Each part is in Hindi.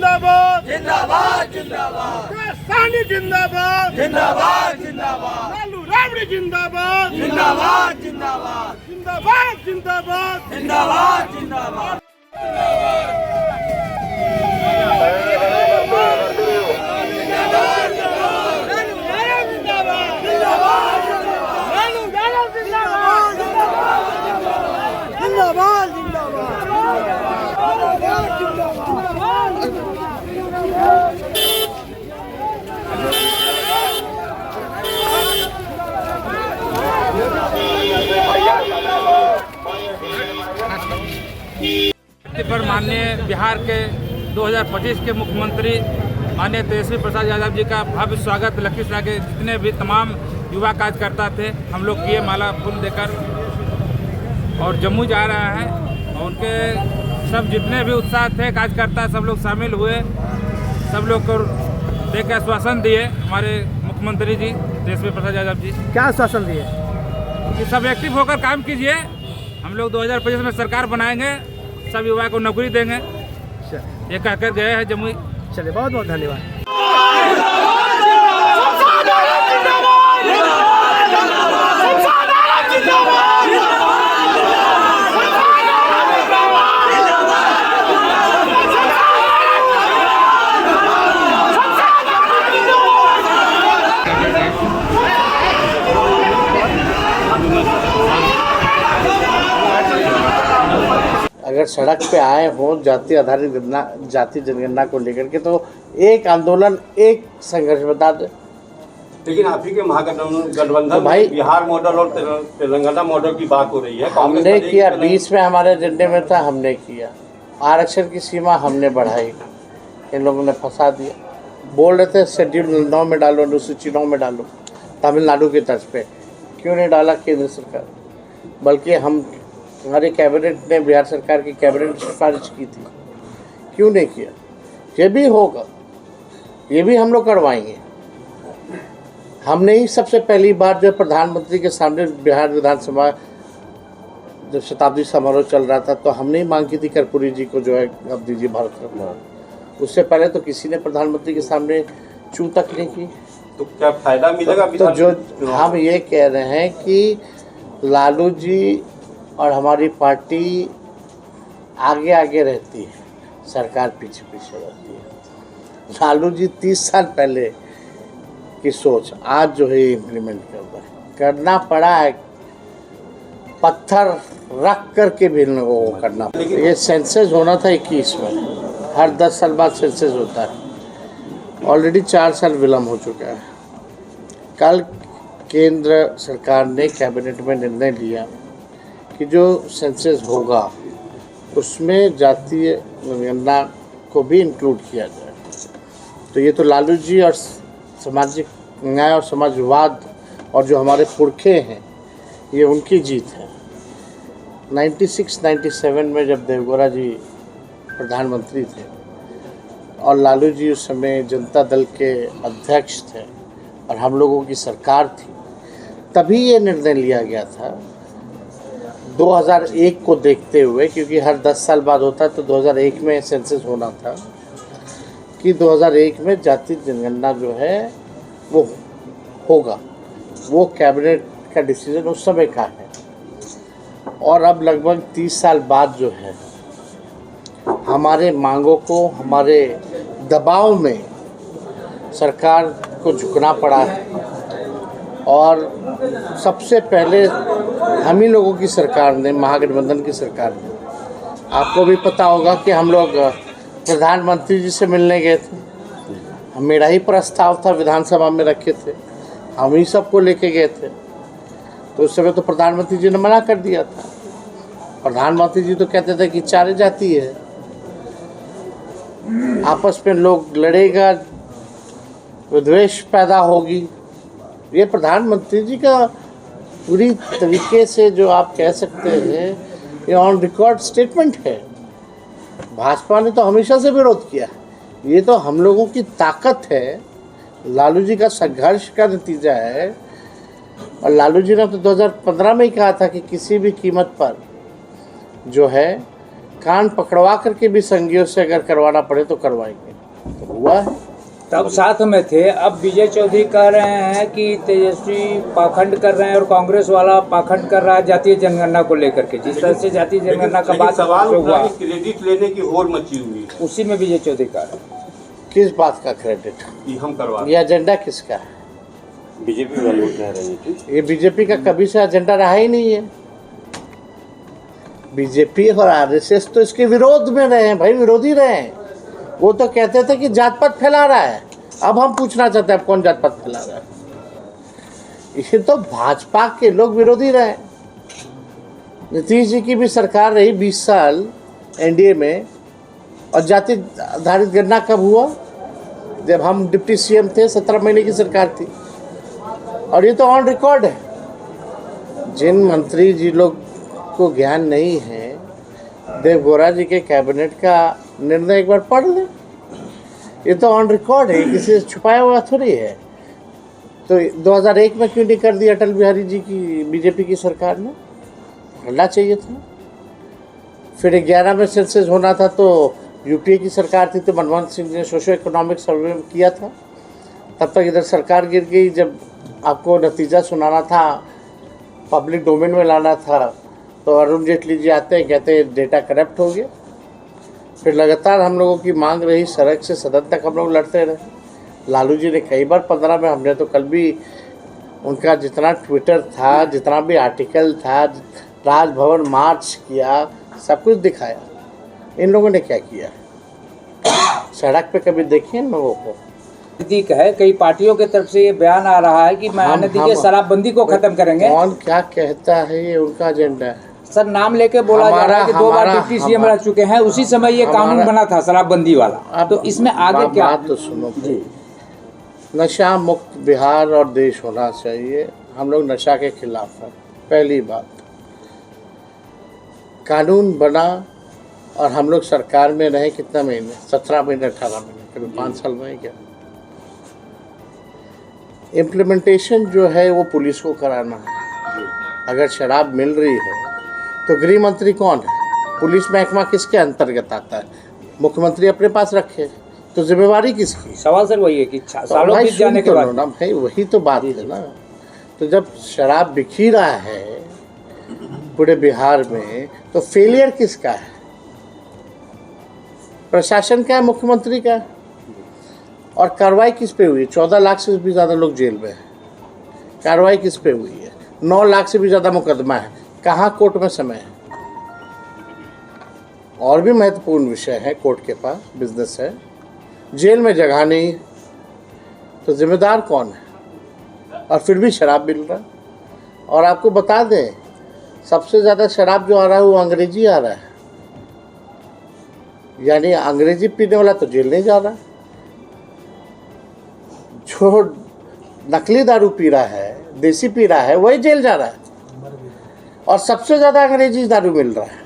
जिंदाबाद जिंदाबाद जिंदाबाद किसानी जिंदाबाद जिंदाबाद जिंदाबाद लालू राबड़ी जिंदाबाद जिंदाबाद जिंदाबाद जिंदाबाद जिंदाबाद जिंदाबाद जिंदाबाद पर माननीय बिहार के 2025 के मुख्यमंत्री माननीय तेजस्वी प्रसाद यादव जी का भव्य स्वागत लखीसराय के जितने भी तमाम युवा कार्यकर्ता थे हम लोग किए माला फूल देकर और जम्मू जा रहा है और उनके सब जितने भी उत्साह थे कार्यकर्ता सब लोग शामिल हुए, सब लोग को देकर आश्वासन दिए हमारे मुख्यमंत्री जी तेजस्वी प्रसाद यादव जी। क्या आश्वासन दिए? कि सब एक्टिव होकर काम कीजिए, हम लोग 2025 में सरकार बनाएंगे, सब युवा को नौकरी देंगे, ये कहकर गए हैं जम्मू। चलिए बहुत बहुत धन्यवाद। अगर सड़क पे आए हों जाति आधारित जाति जनगणना को लेकर के तो एक आंदोलन एक संघर्ष बता दे। लेकिन आप ही के महागठबंधन तो भाई बिहार मॉडल और तेलंगाना मॉडल की बात हो रही है। हमने किया, बीच में हमारे एजेंडे में था, हमने किया। आरक्षण की सीमा हमने बढ़ाई, इन लोगों ने फंसा दिया। बोल रहे थे शेड्यूल 9 में डालो, अनुसूची 9 में डालो, तमिलनाडु की तर्ज पे। क्यों नहीं डाला केंद्र सरकार? बल्कि हमारे कैबिनेट ने, बिहार सरकार की कैबिनेट ने सिफारिश की थी, क्यों नहीं किया? ये भी होगा, ये भी हम लोग करवाएंगे। हमने ही सबसे पहली बार जो प्रधानमंत्री के सामने बिहार विधानसभा जब शताब्दी समारोह चल रहा था तो हमने ही मांग की थी कर्पूरी जी को जो है अब दीजिए भारत रत्न। उससे पहले तो किसी ने प्रधानमंत्री के सामने चू तक नहीं की। तो क्या फायदा मिलेगा? तो जो हम ये कह रहे हैं कि लालू जी और हमारी पार्टी आगे आगे रहती है, सरकार पीछे पीछे रहती है। लालू जी 30 साल पहले की सोच आज जो है इम्प्लीमेंट कर रहा है। करना पड़ा है, पत्थर रख करके भी लोगों को करना पड़ा। ये सेंसस होना था 21 में, हर 10 साल बाद सेंसस होता है। ऑलरेडी 4 साल विलम्ब हो चुका है। कल केंद्र सरकार ने कैबिनेट में निर्णय लिया कि जो सेंसस होगा उसमें जातीय जनगणना को भी इंक्लूड किया जाए। तो ये तो लालू जी और सामाजिक न्याय और समाजवाद और जो हमारे पुरखे हैं ये उनकी जीत है। 96-97 में जब देवगौड़ा जी प्रधानमंत्री थे और लालू जी उस समय जनता दल के अध्यक्ष थे और हम लोगों की सरकार थी, तभी ये निर्णय लिया गया था 2001 को देखते हुए, क्योंकि हर 10 साल बाद होता है तो 2001 में सेंसस होना था कि 2001 में जाति जनगणना जो है वो होगा। वो कैबिनेट का डिसीजन उस समय का है। और अब लगभग 30 साल बाद जो है हमारे मांगों को, हमारे दबाव में सरकार को झुकना पड़ा है। और सबसे पहले हम ही लोगों की सरकार ने, महागठबंधन की सरकार ने, आपको भी पता होगा कि हम लोग प्रधानमंत्री जी से मिलने गए थे। मेरा ही प्रस्ताव था, विधानसभा में रखे थे, हम ही सबको लेके गए थे। तो उस समय तो प्रधानमंत्री जी ने मना कर दिया था। प्रधानमंत्री जी तो कहते थे कि 4 जाति है, आपस में लोग लड़ेगा, विद्वेष पैदा होगी। ये प्रधानमंत्री जी का पूरी तरीके से जो आप कह सकते हैं ये ऑन रिकॉर्ड स्टेटमेंट है। भाजपा ने तो हमेशा से विरोध किया। ये तो हम लोगों की ताकत है, लालू जी का संघर्ष का नतीजा है। और लालू जी ने तो 2015 में ही कहा था कि किसी भी कीमत पर जो है कान पकड़वा करके भी संघियों से अगर करवाना पड़े तो करवाएंगे। तो हुआ है। तब साथ में थे, अब विजय चौधरी कह रहे हैं कि तेजस्वी पाखंड कर रहे हैं और कांग्रेस वाला पाखंड कर रहा है जातीय जनगणना को लेकर के। जिस तरह से जातीय जनगणना का बात सवाल हुआ, उठा कि क्रेडिट लेने की होड़ मची हुई है। उसी में विजय चौधरी कह रहे हैं। किस बात का क्रेडिट? कि हम करवा ये एजेंडा किसका है? बीजेपी वाले कह रहे हैं। ये बीजेपी का कभी से एजेंडा रहा ही नहीं है। बीजेपी और आरएसएस तो इसके विरोध में रहे हैं भाई, विरोधी रहे हैं। वो तो कहते थे कि जात पात फैला रहा है। अब हम पूछना चाहते हैं अब कौन जात पात फैला रहा है? ये तो भाजपा के लोग विरोधी रहे। नीतीश जी की भी सरकार रही 20 साल एनडीए में, और जाति आधारित गणना कब हुआ? जब हम डिप्टी सीएम थे, 17 महीने की सरकार थी। और ये तो ऑन रिकॉर्ड है। जिन मंत्री जी लोग को ज्ञान नहीं है, देवगौड़ा जी के कैबिनेट का निर्णय एक बार पढ़ लें। ये तो ऑन रिकॉर्ड है, किसी से छुपाया हुआ थोड़ी है। तो 2001 में क्यों नहीं कर दिया अटल बिहारी जी की बीजेपी की सरकार ने? करना चाहिए था। फिर 11 में सेंसस होना था तो यूपीए की सरकार थी, तो मनमोहन सिंह ने सोशो इकोनॉमिक सर्वे किया था। तब तक इधर सरकार गिर गई। जब आपको नतीजा सुनाना था, पब्लिक डोमेन में लाना था, तो अरुण जेटली जी आते हैं, कहते हैं डेटा करप्ट हो गया। फिर लगातार हम लोगों की मांग रही, सड़क से सदन तक हम लोग लड़ते रहे। लालू जी ने कई बार 15 में, हमने तो कल भी उनका जितना ट्विटर था, जितना भी आर्टिकल था, राजभवन मार्च किया, सब कुछ दिखाया। इन लोगों ने क्या किया? सड़क पे कभी देखिए इन लोगों को? नजदीक है, कई पार्टियों की तरफ से ये बयान आ रहा है कि मैं आने दीजिए, शराबबंदी को खत्म करेंगे। कौन क्या कहता है, ये उनका एजेंडा है। सर, नाम लेके बोला जा रहा है कि 2 बार डिप्टी सीएम रह चुके हैं, उसी समय ये कानून बना था शराबबंदी वाला। तो इसमें आगे क्या? बात तो सुनो जी। नशा मुक्त बिहार और देश होना चाहिए। हम लोग नशा के खिलाफ हैं। पहली बात, कानून बना और हम लोग सरकार में रहे कितना महीने? 17 महीने, 18 महीने, कभी 5 साल में क्या? इम्प्लीमेंटेशन जो है वो पुलिस को कराना है। अगर शराब मिल रही है तो गृह मंत्री कौन है? पुलिस महकमा किसके अंतर्गत आता है? मुख्यमंत्री अपने पास रखे, तो जिम्मेवारी किसकी? सवाल सर वही है कि सालों बीत जाने के बाद ना भाई, वही तो बात है ना। तो जब शराब बिखी रहा है पूरे बिहार में, तो फेलियर किसका है? प्रशासन का है, मुख्यमंत्री का है। और कार्रवाई किस पे हुई? 14 लाख से भी ज़्यादा लोग जेल में हैं। कार्रवाई किस पे हुई है? 9 लाख से भी ज़्यादा मुकदमा है। कहाँ कोर्ट में समय है? और भी महत्वपूर्ण विषय है कोर्ट के पास, बिजनेस है। जेल में जगह नहीं, तो जिम्मेदार कौन है? और फिर भी शराब मिल रहा है। और आपको बता दें, सबसे ज़्यादा शराब जो आ रहा है वो अंग्रेजी आ रहा है। यानी अंग्रेजी पीने वाला तो जेल नहीं जा रहा। जो नकली दारू पी रहा है, देसी पी रहा है, वही जेल जा रहा है। और सबसे ज़्यादा अंग्रेजी दारू मिल रहा है।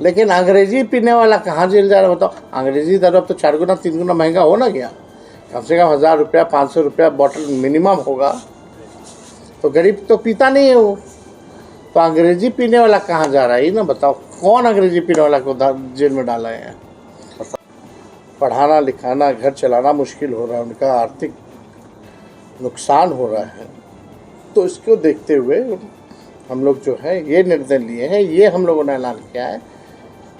लेकिन अंग्रेजी पीने वाला कहाँ जेल जा रहा है बताओ? अंग्रेजी दारू अब तो 4 गुना 3 गुना महंगा हो ना गया। कम से कम 1000 रुपया 500 रुपया बॉटल मिनिमम होगा। तो गरीब तो पीता नहीं है वो। तो अंग्रेजी पीने वाला कहाँ जा रहा है, ये ना बताओ। कौन अंग्रेजी पीने वाला को जेल में डाला है? पढ़ाना लिखाना, घर चलाना मुश्किल हो रहा है, उनका आर्थिक नुकसान हो रहा है। तो इसको देखते हुए हम लोग जो है ये निर्णय लिए हैं। ये हम लोगों ने ऐलान किया है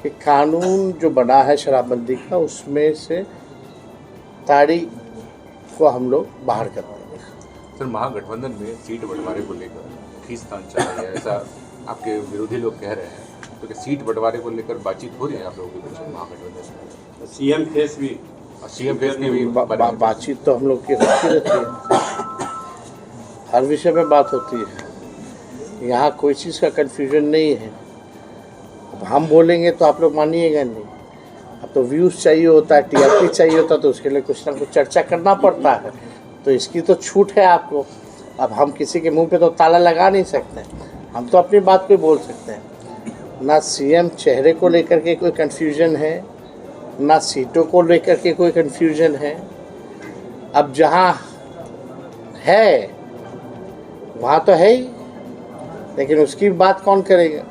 कि कानून जो बना है शराबबंदी का, उसमें से ताड़ी को हम लोग बाहर कर देंगे। सर, महागठबंधन में सीट बंटवारे को लेकर खींचतान चला है, ऐसा आपके विरोधी लोग कह रहे हैं। तो क्या सीट बंटवारे को लेकर बातचीत हो रही है आप लोगों के बीच महागठबंधन में? सीएम फेस भी, सीएम फेस की भी बातचीत तो हम लोग की होती रहती है। हर विषय में बात होती है। यहाँ कोई चीज़ का कन्फ्यूजन नहीं है। अब हम बोलेंगे तो आप लोग मानिएगा नहीं। अब तो व्यूज़ चाहिए होता है, टीआरपी चाहिए होता है, तो उसके लिए कुछ ना कुछ चर्चा करना पड़ता है। तो इसकी तो छूट है आपको। अब हम किसी के मुंह पे तो ताला लगा नहीं सकते। हम तो अपनी बात को बोल सकते हैं। ना सीएम चेहरे को लेकर के कोई कन्फ्यूजन है, ना सीटों को लेकर के कोई कन्फ्यूजन है। अब जहाँ है वहाँ तो है ही, लेकिन उसकी बात कौन करेगा?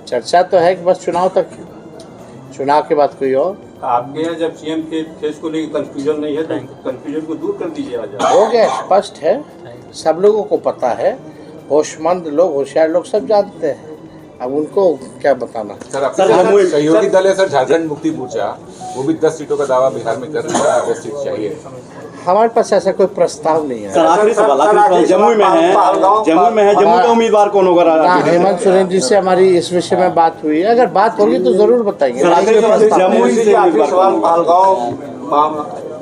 चर्चा तो है कि बस चुनाव तक, चुनाव के बाद कोई और आपके यहाँ जब सीएम के केस को लेकर कंफ्यूजन नहीं है तो कंफ्यूजन को दूर कर दीजिए आज आप। हो गया, स्पष्ट है, सब लोगों को पता है, होशमंद लोग, होशियार लोग सब जानते हैं, अब उनको क्या बताना। सर आपके सहयोगी दल है सर झारखंड मुक्ति मोर्चा, वो भी 10 सीटों का दावा बिहार में कर रहा है, 10 सीट चाहिए। हमारे पास ऐसा कोई प्रस्ताव नहीं है। सर आखिरी सवाल, जमुई में है, जमुई का उम्मीदवार कौन होगा? हेमंत सोरेन जी से हमारी इस विषय में बात हुई है, अगर बात होगी तो जरूर बताएंगे। जमुई से आखिरी सवाल, पहलगांव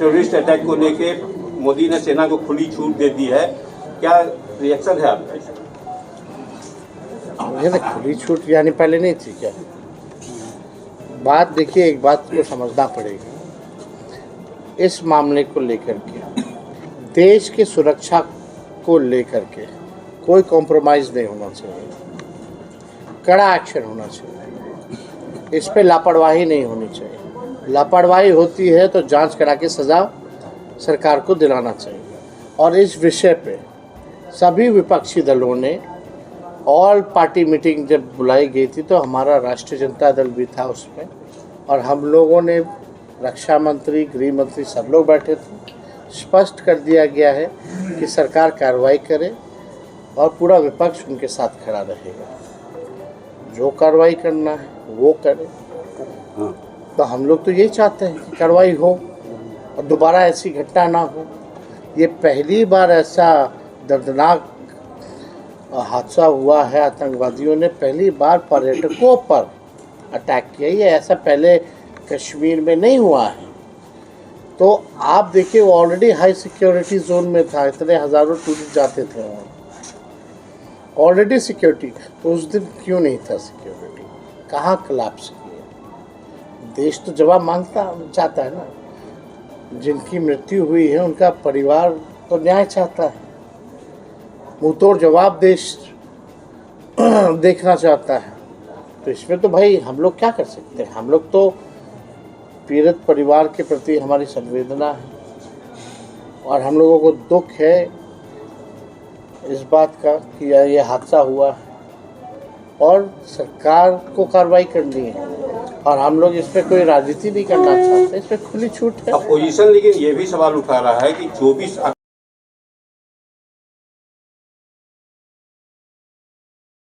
टेररिस्ट अटैक को लेके मोदी ने सेना को खुली छूट दे दी है, क्या रिएक्शन है आपका? मुझे ना खुली छूट यानी पहले नहीं थी क्या? बात देखिए, एक बात को समझना पड़ेगा, इस मामले को लेकर के, देश की सुरक्षा को लेकर के कोई कॉम्प्रोमाइज़ नहीं होना चाहिए, कड़ा एक्शन होना चाहिए, इस पे लापरवाही नहीं होनी चाहिए। लापरवाही होती है तो जांच करा के सज़ा सरकार को दिलाना चाहिए। और इस विषय पे सभी विपक्षी दलों ने ऑल पार्टी मीटिंग जब बुलाई गई थी तो हमारा राष्ट्रीय जनता दल भी था उसमें, और हम लोगों ने, रक्षा मंत्री, गृह मंत्री, सब लोग बैठे थे, स्पष्ट कर दिया गया है कि सरकार कार्रवाई करे और पूरा विपक्ष उनके साथ खड़ा रहेगा, जो कार्रवाई करना है वो करे। तो हम लोग तो यही चाहते हैं कि कार्रवाई हो और दोबारा ऐसी घटना ना हो। ये पहली बार ऐसा दर्दनाक हादसा हुआ है, आतंकवादियों ने पहली बार पर्यटकों पर अटैक किया, ये ऐसा पहले कश्मीर में नहीं हुआ है। तो आप देखिए, वो ऑलरेडी हाई सिक्योरिटी जोन में था, इतने हज़ारों टूरिस्ट जाते थे वहाँ, ऑलरेडी सिक्योरिटी। तो उस दिन क्यों नहीं था सिक्योरिटी? कहाँ कोलैप्स किया? देश तो जवाब मांगता चाहता है ना, जिनकी मृत्यु हुई है उनका परिवार तो न्याय चाहता है, मुंहतोड़ जवाब देश देखना चाहता है। तो इसमें तो भाई हम लोग क्या कर सकते हैं? हम लोग तो पीड़ित परिवार के प्रति हमारी संवेदना है और हम लोगों को दुख है इस बात का कि ये हादसा हुआ है और सरकार को कार्रवाई करनी है, और हम लोग इस पर कोई राजनीति नहीं करना चाहते, इस पर खुली छूट है। अपोजिशन लेकिन ये भी सवाल उठा रहा है कि 24